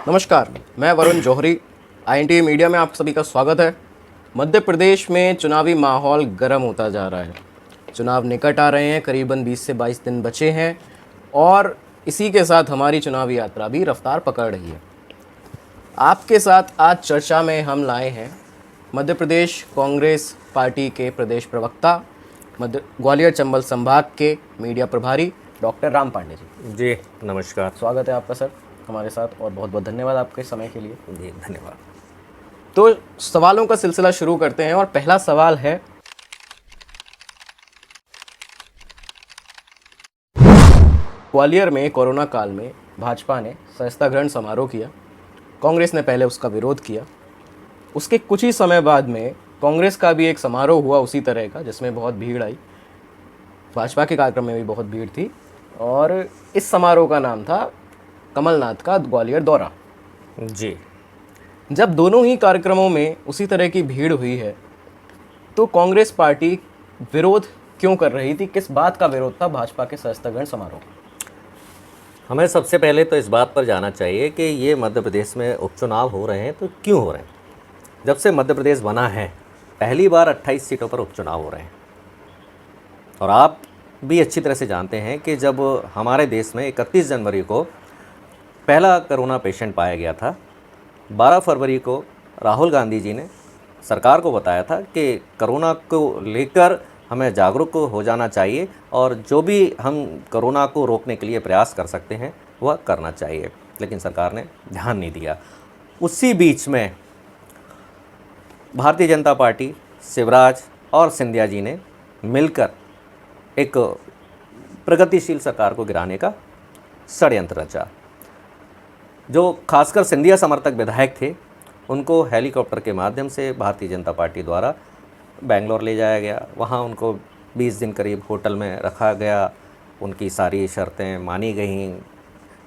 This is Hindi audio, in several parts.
नमस्कार, मैं वरुण जौहरी। INTA मीडिया में आप सभी का स्वागत है। मध्य प्रदेश में चुनावी माहौल गर्म होता जा रहा है। चुनाव निकट आ रहे हैं, करीबन 20 से 22 दिन बचे हैं और इसी के साथ हमारी चुनावी यात्रा भी रफ्तार पकड़ रही है। आपके साथ आज चर्चा में हम लाए हैं मध्य प्रदेश कांग्रेस पार्टी के प्रदेश प्रवक्ता, मध्य ग्वालियर चंबल संभाग के मीडिया प्रभारी डॉक्टर राम पांडे जी। जी नमस्कार। स्वागत है आपका सर हमारे साथ और बहुत बहुत धन्यवाद आपके समय के लिए। जी धन्यवाद। तो सवालों का सिलसिला शुरू करते हैं और पहला सवाल है, ग्वालियर में कोरोना काल में भाजपा ने सदस्यता ग्रहण समारोह किया। कांग्रेस ने पहले उसका विरोध किया। उसके कुछ ही समय बाद में कांग्रेस का भी एक समारोह हुआ उसी तरह का, जिसमें बहुत भीड़ आई। भाजपा के कार्यक्रम में भी बहुत भीड़ थी और इस समारोह का नाम था कमलनाथ का ग्वालियर दौरा। जी, जब दोनों ही कार्यक्रमों में उसी तरह की भीड़ हुई है तो कांग्रेस पार्टी विरोध क्यों कर रही थी? किस बात का विरोध था भाजपा के सदस्यता ग्रहण समारोह? हमें सबसे पहले तो इस बात पर जाना चाहिए कि ये मध्य प्रदेश में उपचुनाव हो रहे हैं तो क्यों हो रहे हैं। जब से मध्य प्रदेश बना है पहली बार 28 सीटों पर उपचुनाव हो रहे हैं और आप भी अच्छी तरह से जानते हैं कि जब हमारे देश में 31 जनवरी को पहला कोरोना पेशेंट पाया गया था, 12 फरवरी को राहुल गांधी जी ने सरकार को बताया था कि कोरोना को लेकर हमें जागरूक हो जाना चाहिए और जो भी हम कोरोना को रोकने के लिए प्रयास कर सकते हैं वह करना चाहिए, लेकिन सरकार ने ध्यान नहीं दिया। उसी बीच में भारतीय जनता पार्टी, शिवराज और सिंधिया जी ने मिलकर एक प्रगतिशील सरकार को गिराने का षड्यंत्र रचा। जो खासकर सिंधिया समर्थक विधायक थे उनको हेलीकॉप्टर के माध्यम से भारतीय जनता पार्टी द्वारा बेंगलोर ले जाया गया। वहाँ उनको 20 दिन करीब होटल में रखा गया। उनकी सारी शर्तें मानी गईं,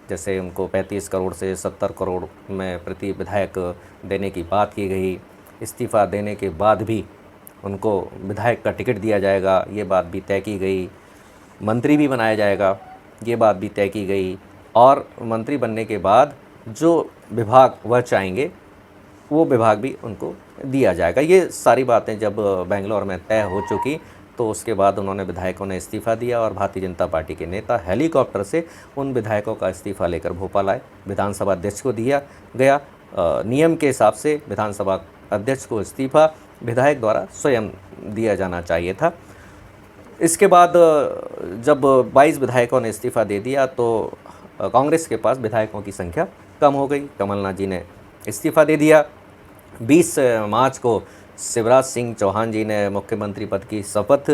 जैसे उनको 35 करोड़ से 70 करोड़ में प्रति विधायक देने की बात की गई। इस्तीफ़ा देने के बाद भी उनको विधायक का टिकट दिया जाएगा, ये बात भी तय की गई। मंत्री भी बनाया जाएगा, ये बात भी तय की गई और मंत्री बनने के बाद जो विभाग वह चाहेंगे वो विभाग भी उनको दिया जाएगा। ये सारी बातें जब बेंगलोर में तय हो चुकी तो उसके बाद उन्होंने विधायकों ने इस्तीफ़ा दिया और भारतीय जनता पार्टी के नेता हेलीकॉप्टर से उन विधायकों का इस्तीफ़ा लेकर भोपाल आए। विधानसभा अध्यक्ष को दिया गया। नियम के हिसाब से विधानसभा अध्यक्ष को इस्तीफ़ा विधायक द्वारा स्वयं दिया जाना चाहिए था। इसके बाद जब 22 विधायकों ने इस्तीफ़ा दे दिया तो कांग्रेस के पास विधायकों की संख्या कम हो गई। कमलनाथ जी ने इस्तीफ़ा दे दिया। 20 मार्च को शिवराज सिंह चौहान जी ने मुख्यमंत्री पद की शपथ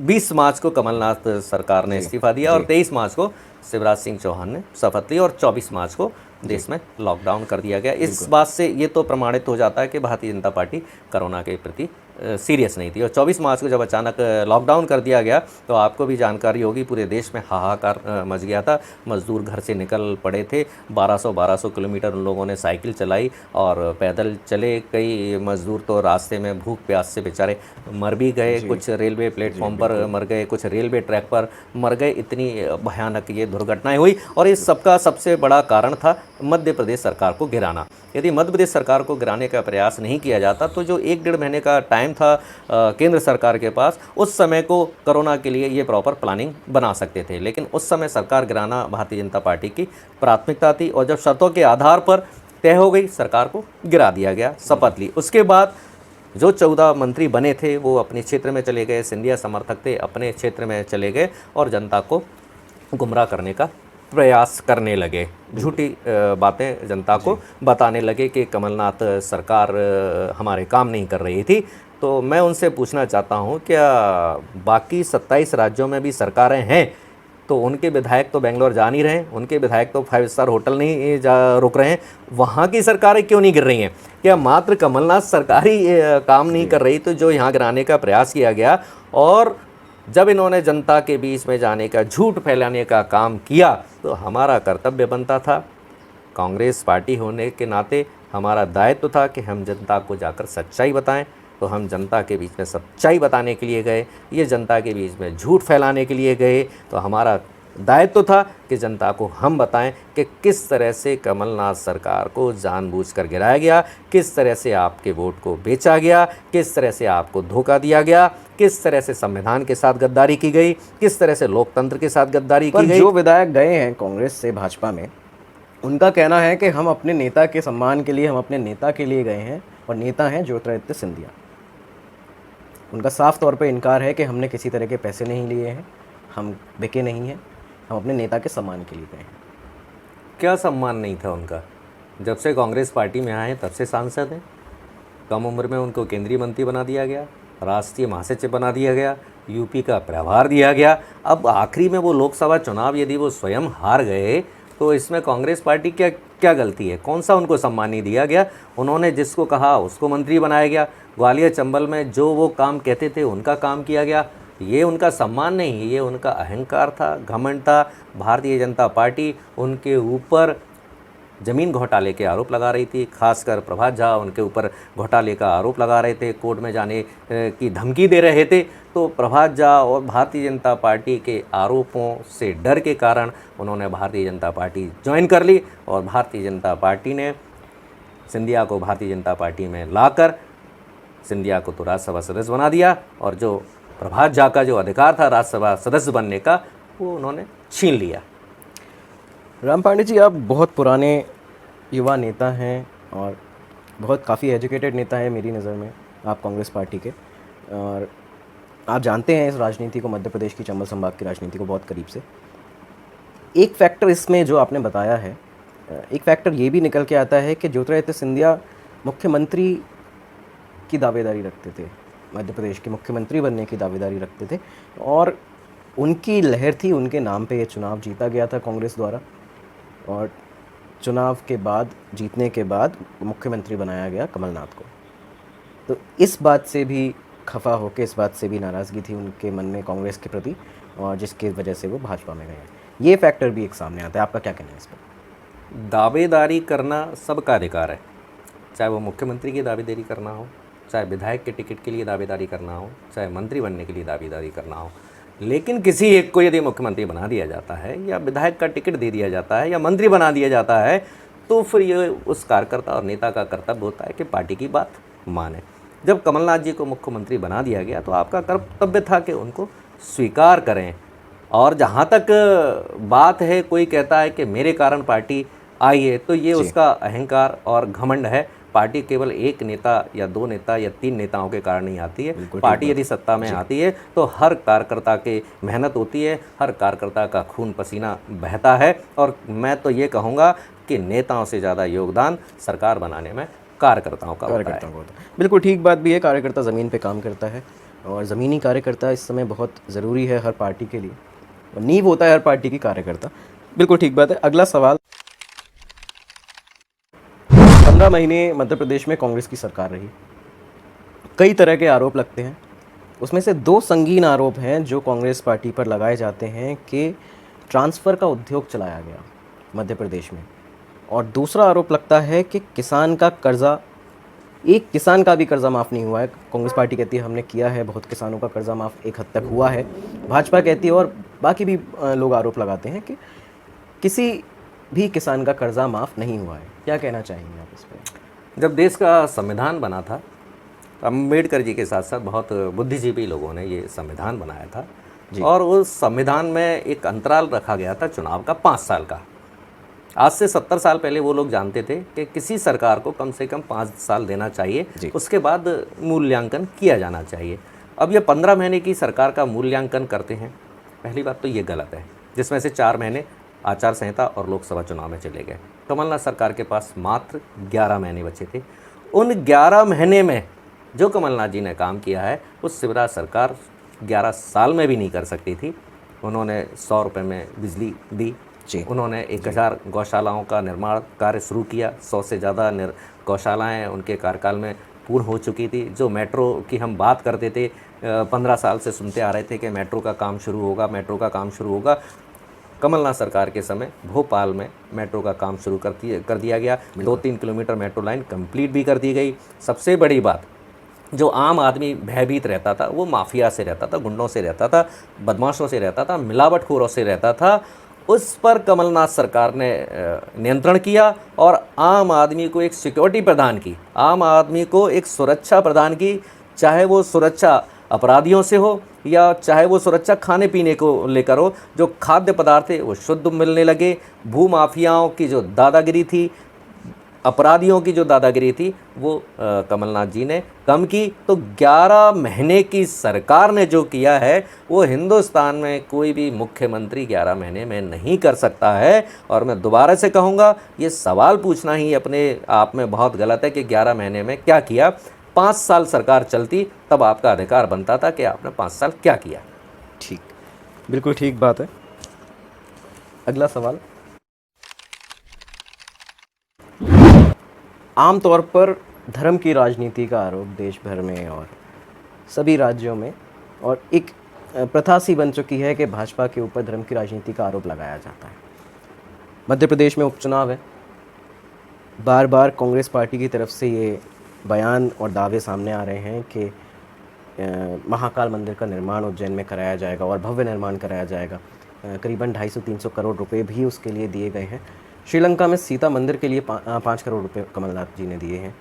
20 मार्च को कमलनाथ सरकार ने इस्तीफ़ा दिया और 23 मार्च को शिवराज सिंह चौहान ने शपथ ली और 24 मार्च को देश में लॉकडाउन कर दिया गया। इस बात से ये तो प्रमाणित हो जाता है कि भारतीय जनता पार्टी कोरोना के प्रति सीरियस नहीं थी। और 24 मार्च को जब अचानक लॉकडाउन कर दिया गया तो आपको भी जानकारी होगी, पूरे देश में हाहाकार मच गया था। मजदूर घर से निकल पड़े थे। 1200 किलोमीटर उन लोगों ने साइकिल चलाई और पैदल चले। कई मजदूर तो रास्ते में भूख प्यास से बेचारे मर भी गए। कुछ रेलवे प्लेटफॉर्म पर मर गए, कुछ रेलवे ट्रैक पर मर गए। इतनी भयानक ये दुर्घटनाएं हुई और इस सबका सबसे बड़ा कारण था मध्य प्रदेश सरकार को गिराना। यदि मध्य प्रदेश सरकार को गिराने का प्रयास नहीं किया जाता तो जो 1-1.5 महीने का टाइम था केंद्र सरकार के पास, उस समय को कोरोना के लिए ये प्रॉपर प्लानिंग बना सकते थे। लेकिन उस समय सरकार गिराना भारतीय जनता पार्टी की प्राथमिकता थी और जब शर्तों के आधार पर तय हो गई, सरकार को गिरा दिया गया, शपथ ली। उसके बाद जो 14 मंत्री बने थे वो अपने क्षेत्र में चले गए। सिंधिया समर्थक थे, अपने क्षेत्र में चले गए और जनता को गुमराह करने का प्रयास करने लगे। झूठी बातें जनता को बताने लगे कि कमलनाथ सरकार हमारे काम नहीं कर रही थी। तो मैं उनसे पूछना चाहता हूं, क्या बाकी 27 राज्यों में भी सरकारें हैं तो उनके विधायक तो बेंगलोर जा नहीं रहे हैं, उनके विधायक तो 5 स्टार होटल नहीं रुक रहे हैं, वहाँ की सरकारें क्यों नहीं गिर रही हैं? क्या मात्र कमलनाथ सरकारी काम नहीं कर रही तो जो यहाँ गिराने का प्रयास किया गया? और जब इन्होंने जनता के बीच में जाने का, झूठ फैलाने का काम किया तो हमारा कर्तव्य बनता था, कांग्रेस पार्टी होने के नाते हमारा दायित्व था कि हम जनता को जाकर सच्चाई बताएं। तो हम जनता के बीच में सच्चाई बताने के लिए गए, ये जनता के बीच में झूठ फैलाने के लिए गए। तो हमारा दायित्व था कि जनता को हम बताएं कि किस तरह से कमलनाथ सरकार को जानबूझकर गिराया गया, किस तरह से आपके वोट को बेचा गया, किस तरह से आपको धोखा दिया गया, किस तरह से संविधान के साथ गद्दारी की गई, किस तरह से लोकतंत्र के साथ गद्दारी की गई। जो विधायक गए हैं कांग्रेस से भाजपा में, उनका कहना है कि हम अपने नेता के सम्मान के लिए, हम अपने नेता के लिए गए हैं, और नेता हैं ज्योतिरादित्य सिंधिया। उनका साफ तौर पे इनकार है कि हमने किसी तरह के पैसे नहीं लिए हैं, हम बिके नहीं हैं, हम अपने नेता के सम्मान के लिए गए हैं। क्या सम्मान नहीं था उनका? जब से कांग्रेस पार्टी में आए हैं तब से सांसद हैं। कम उम्र में उनको केंद्रीय मंत्री बना दिया गया, राष्ट्रीय महासचिव बना दिया गया, यूपी का प्रभार दिया गया। अब आखिरी में वो लोकसभा चुनाव यदि वो स्वयं हार गए तो इसमें कांग्रेस पार्टी क्या गलती है? कौन सा उनको सम्मान नहीं दिया गया? उन्होंने जिसको कहा उसको मंत्री बनाया गया। ग्वालियर चंबल में जो वो काम कहते थे उनका काम किया गया। ये उनका सम्मान नहीं, ये उनका अहंकार था, घमंड था। भारतीय जनता पार्टी उनके ऊपर ज़मीन घोटाले के आरोप लगा रही थी, खासकर प्रभात झा उनके ऊपर घोटाले का आरोप लगा रहे थे, कोर्ट में जाने की धमकी दे रहे थे। तो प्रभात झा और भारतीय जनता पार्टी के आरोपों से डर के कारण उन्होंने भारतीय जनता पार्टी ज्वाइन कर ली, और भारतीय जनता पार्टी ने सिंधिया को भारतीय जनता पार्टी में लाकर सिंधिया को तो राज्यसभा सदस्य बना दिया, और जो प्रभात झा का जो अधिकार था राज्यसभा सदस्य बनने का, वो उन्होंने छीन लिया। राम पांडे जी, आप बहुत पुराने युवा नेता हैं और बहुत काफ़ी एजुकेटेड नेता हैं मेरी नज़र में, आप कांग्रेस पार्टी के, और आप जानते हैं इस राजनीति को, मध्य प्रदेश की चंबल संभाग की राजनीति को बहुत करीब से। एक फैक्टर इसमें जो आपने बताया है, एक फैक्टर ये भी निकल के आता है कि ज्योतिरादित्य सिंधिया मुख्यमंत्री की दावेदारी रखते थे, मध्य प्रदेश के मुख्यमंत्री बनने की दावेदारी रखते थे, और उनकी लहर थी, उनके नाम पे ये चुनाव जीता गया था कांग्रेस द्वारा, और चुनाव के बाद, जीतने के बाद मुख्यमंत्री बनाया गया कमलनाथ को। तो इस बात से भी खफा होकर, इस बात से भी नाराज़गी थी उनके मन में कांग्रेस के प्रति, और जिसकी वजह से वो भाजपा में गए हैं। ये फैक्टर भी एक सामने आता है, आपका क्या कहना है इस पर? दावेदारी करना सबका अधिकार है, चाहे वो मुख्यमंत्री की दावेदारी करना हो, चाहे विधायक के टिकट के लिए दावेदारी करना हो, चाहे मंत्री बनने के लिए दावेदारी करना हो। लेकिन किसी एक को यदि मुख्यमंत्री बना दिया जाता है, या विधायक का टिकट दे दिया जाता है, या मंत्री बना दिया जाता है, तो फिर ये उस कार्यकर्ता और नेता का कर्तव्य होता है कि पार्टी की बात माने। जब कमलनाथ जी को मुख्यमंत्री बना दिया गया तो आपका कर्तव्य था कि उनको स्वीकार करें। और जहाँ तक बात है, कोई कहता है कि मेरे कारण पार्टी आई है, तो ये उसका अहंकार और घमंड है। पार्टी केवल एक नेता या दो नेता या तीन नेताओं के कारण नहीं आती है। पार्टी यदि सत्ता में आती है तो हर कार्यकर्ता की मेहनत होती है, हर कार्यकर्ता का खून पसीना बहता है। और मैं तो ये कहूँगा कि नेताओं से ज़्यादा योगदान सरकार बनाने में कार्यकर्ताओं का होता है। बिल्कुल ठीक बात भी है, कार्यकर्ता ज़मीन पे काम करता है, और ज़मीनी कार्यकर्ता इस समय बहुत ज़रूरी है हर पार्टी के लिए, और नींव होता है हर पार्टी की कार्यकर्ता। बिल्कुल ठीक बात है। अगला सवाल, 15 महीने मध्य प्रदेश में कांग्रेस की सरकार रही, कई तरह के आरोप लगते हैं, उसमें से दो संगीन आरोप हैं जो कांग्रेस पार्टी पर लगाए जाते हैं कि ट्रांसफ़र का उद्योग चलाया गया मध्य प्रदेश में, और दूसरा आरोप लगता है कि किसान का कर्जा, एक किसान का भी कर्जा माफ़ नहीं हुआ है। कांग्रेस पार्टी कहती है हमने किया है, बहुत किसानों का कर्जा माफ़ एक हद तक हुआ है, भाजपा कहती है, और बाकी भी लोग आरोप लगाते हैं कि किसी भी किसान का कर्जा माफ़ नहीं हुआ है। क्या कहना चाहेंगे आप इस पर? जब देश का संविधान बना था, अम्बेडकर जी के साथ साथ बहुत बुद्धिजीवी लोगों ने ये संविधान बनाया था, और उस संविधान में एक अंतराल रखा गया था चुनाव का 5 साल का। आज से 70 साल पहले वो लोग जानते थे कि किसी सरकार को कम से कम 5 साल देना चाहिए, उसके बाद मूल्यांकन किया जाना चाहिए। अब ये 15 महीने की सरकार का मूल्यांकन करते हैं, पहली बात तो ये गलत है, जिसमें से 4 महीने आचार संहिता और लोकसभा चुनाव में चले गए। कमलनाथ सरकार के पास मात्र 11 महीने बचे थे। उन 11 महीने में जो कमलनाथ जी ने काम किया है, उस शिवराज सरकार 11 साल में भी नहीं कर सकती थी। उन्होंने 100 रुपये में बिजली दी, उन्होंने 1000 गौशालाओं का निर्माण कार्य शुरू किया। 100 से ज़्यादा गौशालाएँ उनके कार्यकाल में पूर्ण हो चुकी थी। जो मेट्रो की हम बात करते थे, 15 साल से सुनते आ रहे थे कि मेट्रो का काम शुरू होगा, मेट्रो का काम शुरू होगा। कमलनाथ सरकार के समय भोपाल में मेट्रो का काम शुरू कर दिया गया। 2-3 किलोमीटर मेट्रो लाइन कंप्लीट भी कर दी गई। सबसे बड़ी बात, जो आम आदमी भयभीत रहता था, वो माफिया से रहता था, गुंडों से रहता था, बदमाशों से रहता था, मिलावटखोरों से रहता था, उस पर कमलनाथ सरकार ने नियंत्रण किया और आम आदमी को एक सिक्योरिटी प्रदान की, आम आदमी को एक सुरक्षा प्रदान की, चाहे वो सुरक्षा अपराधियों से हो या चाहे वो सुरक्षा खाने पीने को लेकर हो। जो खाद्य पदार्थ थे वो शुद्ध मिलने लगे, भू माफियाओं की जो दादागिरी थी, अपराधियों की जो दादागिरी थी, वो कमलनाथ जी ने कम की। तो 11 महीने की सरकार ने जो किया है वो हिंदुस्तान में कोई भी मुख्यमंत्री 11 महीने में नहीं कर सकता है। और मैं दोबारा से कहूँगा, ये सवाल पूछना ही अपने आप में बहुत गलत है कि 11 महीने में क्या किया। 5 साल सरकार चलती तब आपका अधिकार बनता था कि आपने 5 साल क्या किया। ठीक, बिल्कुल ठीक बात है। अगला सवाल, आमतौर पर धर्म की राजनीति का आरोप देश भर में और सभी राज्यों में और एक प्रथा सी बन चुकी है कि भाजपा के ऊपर धर्म की राजनीति का आरोप लगाया जाता है। मध्य प्रदेश में उपचुनाव है, बार बार कांग्रेस पार्टी की तरफ से ये बयान और दावे सामने आ रहे हैं कि महाकाल मंदिर का निर्माण उज्जैन में कराया जाएगा और भव्य निर्माण कराया जाएगा। करीबन 250-300 करोड़ रुपए भी उसके लिए दिए गए हैं। श्रीलंका में सीता मंदिर के लिए 5 करोड़ रुपए कमलनाथ जी ने दिए हैं।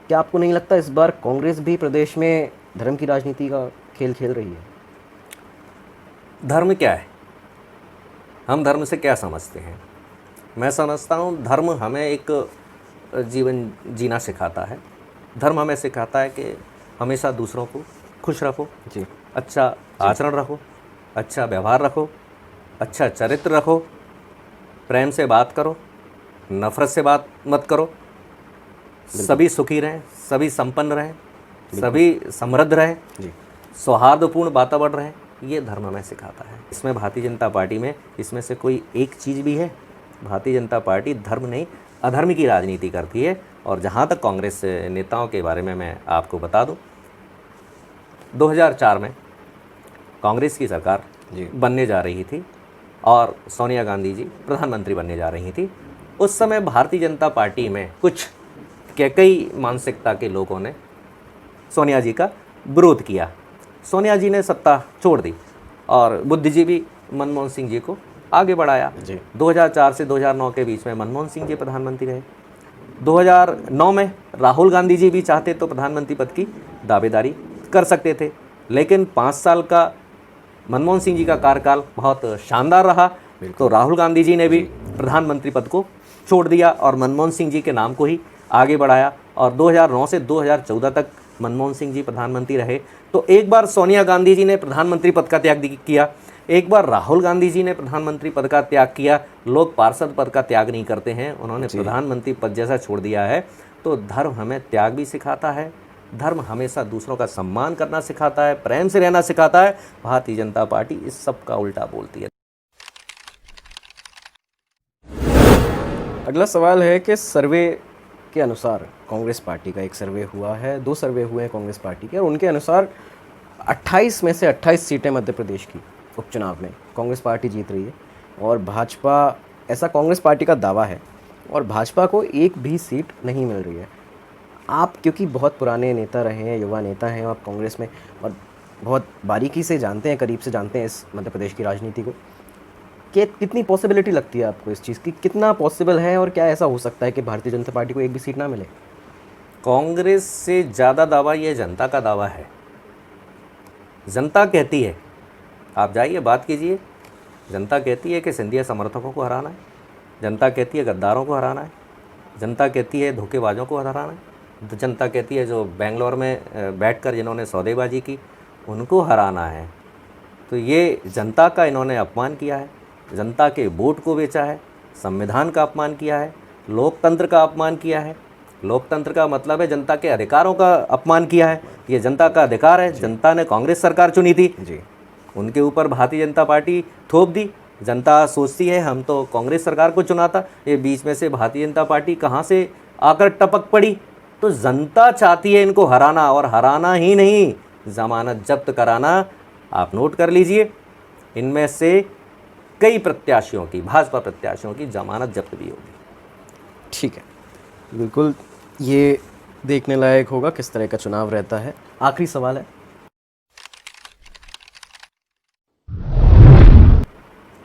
क्या आपको नहीं लगता इस बार कांग्रेस भी प्रदेश में धर्म की राजनीति का खेल खेल रही है? धर्म क्या है? हम धर्म से क्या समझते हैं? मैं समझता हूँ धर्म हमें एक जीवन जीना सिखाता है। धर्म हमें सिखाता है कि हमेशा दूसरों को खुश रखो जी, अच्छा आचरण रखो, अच्छा व्यवहार रखो, अच्छा चरित्र रखो, प्रेम से बात करो, नफरत से बात मत करो, सभी सुखी रहें, सभी संपन्न रहें, सभी समृद्ध रहें, सौहार्दपूर्ण वातावरण रहे। ये धर्म हमें सिखाता है। इसमें भारतीय जनता पार्टी में इसमें से कोई एक चीज़ भी है? भारतीय जनता पार्टी धर्म नहीं अधर्म की राजनीति करती है। और जहाँ तक कांग्रेस नेताओं के बारे में मैं आपको बता दूं, 2004 में कांग्रेस की सरकार बनने जा रही थी और सोनिया गांधी जी प्रधानमंत्री बनने जा रही थी। उस समय भारतीय जनता पार्टी में कुछ कई मानसिकता के लोगों ने सोनिया जी का विरोध किया। सोनिया जी ने सत्ता छोड़ दी और बुद्धिजीवी मनमोहन सिंह जी को आगे बढ़ाया। 2004 से 2009 के बीच में मनमोहन सिंह जी प्रधानमंत्री रहे। 2009 में राहुल गांधी जी भी चाहते तो प्रधानमंत्री पद की दावेदारी कर सकते थे, लेकिन 5 साल का मनमोहन सिंह जी का कार्यकाल बहुत शानदार रहा, तो राहुल गांधी जी ने भी प्रधानमंत्री पद को छोड़ दिया और मनमोहन सिंह जी के नाम को ही आगे बढ़ाया। और 2009 से 2014 तक मनमोहन सिंह जी प्रधानमंत्री रहे। तो एक बार सोनिया गांधी जी ने प्रधानमंत्री पद का त्याग किया, एक बार राहुल गांधी जी ने प्रधानमंत्री पद का त्याग किया। लोग पार्षद पद का त्याग नहीं करते हैं, उन्होंने प्रधानमंत्री पद जैसा छोड़ दिया है। तो धर्म हमें त्याग भी सिखाता है, धर्म हमेशा दूसरों का सम्मान करना सिखाता है, प्रेम से रहना सिखाता है। भारतीय जनता पार्टी इस सब का उल्टा बोलती है। अगला सवाल है कि सर्वे के अनुसार कांग्रेस पार्टी का एक सर्वे हुआ है, 2 सर्वे हुए हैं कांग्रेस पार्टी के, और उनके अनुसार 28 में से 28 सीटें मध्य प्रदेश की उपचुनाव में कांग्रेस पार्टी जीत रही है। और भाजपा, ऐसा कांग्रेस पार्टी का दावा है, और भाजपा को एक भी सीट नहीं मिल रही है। आप क्योंकि बहुत पुराने नेता रहे हैं, युवा नेता हैं आप कांग्रेस में, और बहुत बारीकी से जानते हैं, करीब से जानते हैं इस मध्य प्रदेश की राजनीति को, कि कितनी पॉसिबिलिटी लगती है आपको इस चीज़ की? कितना पॉसिबल है और क्या ऐसा हो सकता है कि भारतीय जनता पार्टी को एक भी सीट ना मिले? कांग्रेस से ज़्यादा दावा ये जनता का दावा है। जनता कहती है, आप जाइए बात कीजिए, जनता कहती है कि सिंधिया समर्थकों को हराना है, जनता कहती है गद्दारों को हराना है, जनता कहती है धोखेबाजों को हराना है, जनता कहती है जो बेंगलोर में बैठकर जिन्होंने सौदेबाजी की उनको हराना है। तो ये जनता का इन्होंने अपमान किया है, जनता के वोट को बेचा है, संविधान का अपमान किया है, लोकतंत्र का अपमान किया है। लोकतंत्र का मतलब है जनता के अधिकारों का अपमान किया है। ये जनता का अधिकार है, जनता ने कांग्रेस सरकार चुनी थी जी, उनके ऊपर भारतीय जनता पार्टी थोप दी। जनता सोचती है हम तो कांग्रेस सरकार को चुना था, ये बीच में से भारतीय जनता पार्टी कहाँ से आकर टपक पड़ी। तो जनता चाहती है इनको हराना, और हराना ही नहीं, जमानत जब्त कराना। आप नोट कर लीजिए, इनमें से कई प्रत्याशियों की, भाजपा प्रत्याशियों की जमानत जब्त भी होगी। ठीक है, बिल्कुल, ये देखने लायक होगा किस तरह का चुनाव रहता है। आखिरी सवाल है,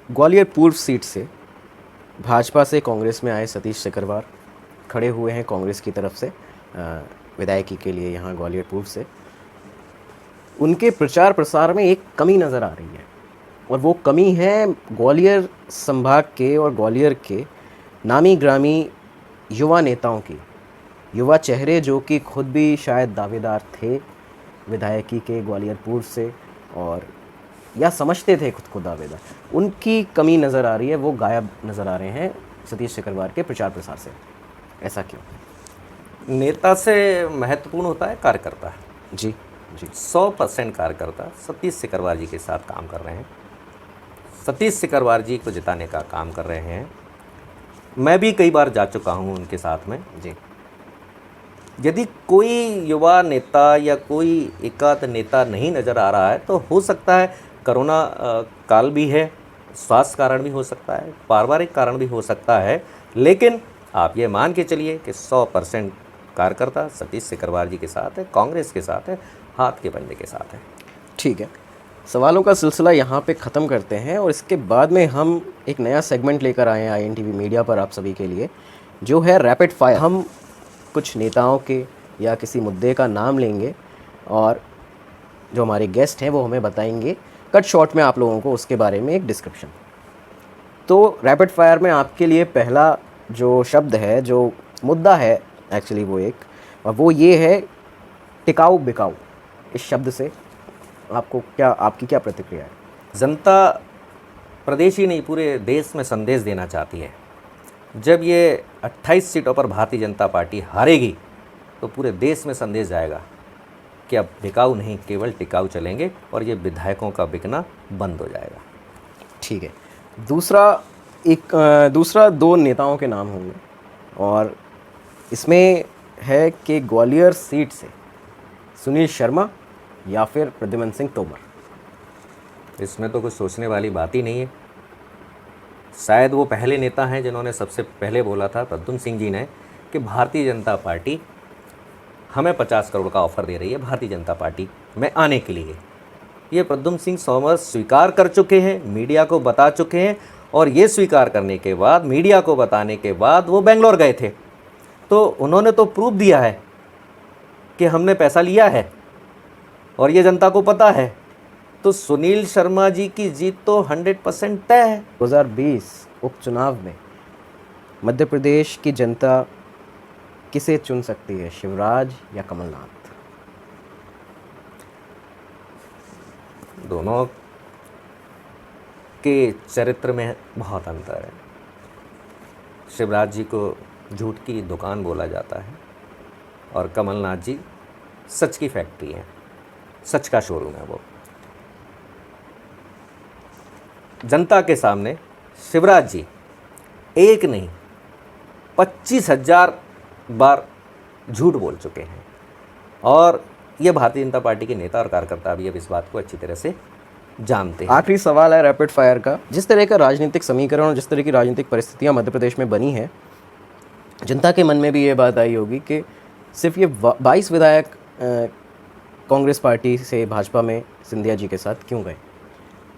ग्वालियर पूर्व सीट से भाजपा से कांग्रेस में आए सतीश सिकरवार खड़े हुए हैं कांग्रेस की तरफ से विधायकी के लिए यहाँ ग्वालियर पूर्व से। उनके प्रचार प्रसार में एक कमी नज़र आ रही है, और वो कमी है ग्वालियर संभाग के और ग्वालियर के नामी ग्रामी युवा नेताओं की, युवा चेहरे जो कि खुद भी शायद दावेदार थे विधायकी के ग्वालियर पूर्व से, और या समझते थे खुद को दावेदार, उनकी कमी नज़र आ रही है, वो गायब नज़र आ रहे हैं सतीश सिकरवार के प्रचार प्रसार से। ऐसा क्यों? नेता से महत्वपूर्ण होता है कार्यकर्ता। जी जी। 100% कार्यकर्ता सतीश सिकरवार जी के साथ काम कर रहे हैं, सतीश सिकरवार जी को जिताने का काम कर रहे हैं। मैं भी कई बार जा चुका हूं उनके साथ में। जी। यदि कोई युवा नेता या कोई एकाध नेता नहीं नज़र आ रहा है तो हो सकता है कोरोना काल भी है, स्वास्थ्य कारण भी हो सकता है, पारिवारिक कारण भी हो सकता है, लेकिन आप ये मान के चलिए कि 100% कार्यकर्ता सतीश सिकरवार जी के साथ है, कांग्रेस के साथ है, हाथ के बंदे के साथ है। ठीक है, सवालों का सिलसिला यहाँ पे ख़त्म करते हैं और इसके बाद में हम एक नया सेगमेंट लेकर आए हैं INTV मीडिया पर आप सभी के लिए, जो है रैपिड फायर। हम कुछ नेताओं के या किसी मुद्दे का नाम लेंगे और जो हमारे गेस्ट हैं वो हमें बताएंगे कट शॉर्ट में आप लोगों को उसके बारे में एक डिस्क्रिप्शन। तो रैपिड फायर में आपके लिए पहला जो शब्द है, जो मुद्दा है एक्चुअली वो एक, और वो ये है टिकाऊ बिकाऊ। इस शब्द से आपको आपकी क्या प्रतिक्रिया है? जनता प्रदेश ही नहीं पूरे देश में संदेश देना चाहती है। जब ये 28 सीटों पर भारतीय जनता पार्टी हारेगी तो पूरे देश में संदेश जाएगा कि अब बिकाऊ नहीं केवल टिकाऊ चलेंगे और ये विधायकों का बिकना बंद हो जाएगा। ठीक है, दूसरा दो नेताओं के नाम होंगे और इसमें है कि ग्वालियर सीट से सुनील शर्मा या फिर प्रद्युमन सिंह तोमर। इसमें तो कुछ सोचने वाली बात ही नहीं है। शायद वो पहले नेता हैं जिन्होंने सबसे पहले बोला था, प्रद्युमन सिंह जी ने, कि भारतीय जनता पार्टी हमें 50 करोड़ का ऑफ़र दे रही है भारतीय जनता पार्टी में आने के लिए। ये प्रद्युमन सिंह तोमर स्वीकार कर चुके हैं, मीडिया को बता चुके हैं, और ये स्वीकार करने के बाद, मीडिया को बताने के बाद वो बेंगलोर गए थे, तो उन्होंने तो प्रूफ दिया है कि हमने पैसा लिया है और ये जनता को पता है। तो सुनील शर्मा जी की जीत तो 100% तय है। 2020 उपचुनाव में मध्य प्रदेश की जनता किसे चुन सकती है, शिवराज या कमलनाथ? दोनों के चरित्र में बहुत अंतर है। शिवराज जी को झूठ की दुकान बोला जाता है और कमलनाथ जी सच की फैक्ट्री है, सच का शोरूम है वो। जनता के सामने शिवराज जी एक नहीं 25,000 बार झूठ बोल चुके हैं, और ये भारतीय जनता पार्टी के नेता और कार्यकर्ता भी अब इस बात को अच्छी तरह से जानते हैं। आखिरी सवाल है रैपिड फायर का। जिस तरह का राजनीतिक समीकरण और जिस तरह की राजनीतिक परिस्थितियां मध्य प्रदेश में बनी हैं, जनता के मन में भी ये बात आई होगी कि सिर्फ ये 22 विधायक कांग्रेस पार्टी से भाजपा में सिंधिया जी के साथ क्यों गए।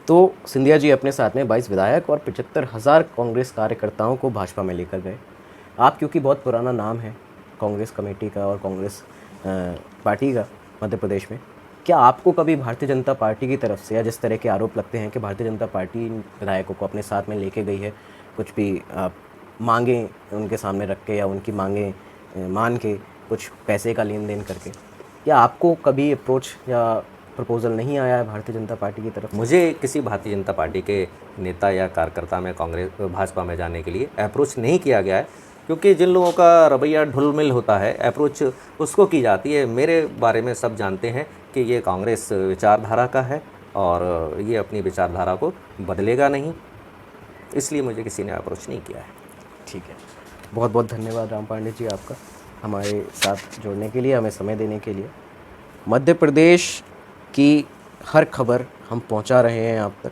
तो सिंधिया जी अपने साथ में 22 विधायक और 75,000 कांग्रेस कार्यकर्ताओं को भाजपा में लेकर गए। आप क्योंकि बहुत पुराना नाम है कांग्रेस कमेटी का और कांग्रेस पार्टी का मध्य प्रदेश में, क्या आपको कभी भारतीय जनता पार्टी की तरफ से, या जिस तरह के आरोप लगते हैं कि भारतीय जनता पार्टी विधायकों को अपने साथ में लेके गई है, कुछ भी मांगे उनके सामने रख के या उनकी मांगे मान के कुछ पैसे का लेन देन करके, क्या आपको कभी अप्रोच या प्रपोजल नहीं आया है भारतीय जनता पार्टी की तरफ? मुझे किसी भारतीय जनता पार्टी के नेता या कार्यकर्ता में कांग्रेस भाजपा में जाने के लिए अप्रोच नहीं किया गया है, क्योंकि जिन लोगों का रवैया ढुलमिल होता है अप्रोच उसको की जाती है। मेरे बारे में सब जानते हैं कि ये कांग्रेस विचारधारा का है और ये अपनी विचारधारा को बदलेगा नहीं, इसलिए मुझे किसी ने अप्रोच नहीं किया है। ठीक है, बहुत बहुत धन्यवाद राम पांडे जी आपका हमारे साथ जुड़ने के लिए, हमें समय देने के लिए। मध्य प्रदेश की हर खबर हम पहुंचा रहे हैं आप तक।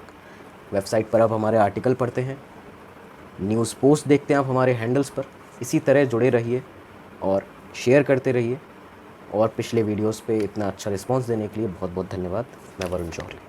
वेबसाइट पर आप हमारे आर्टिकल पढ़ते हैं, न्यूज़ पोस्ट देखते हैं आप हमारे हैंडल्स पर। इसी तरह जुड़े रहिए और शेयर करते रहिए। और पिछले वीडियोस पे इतना अच्छा रिस्पांस देने के लिए बहुत बहुत धन्यवाद। मैं वरुण जौहरी।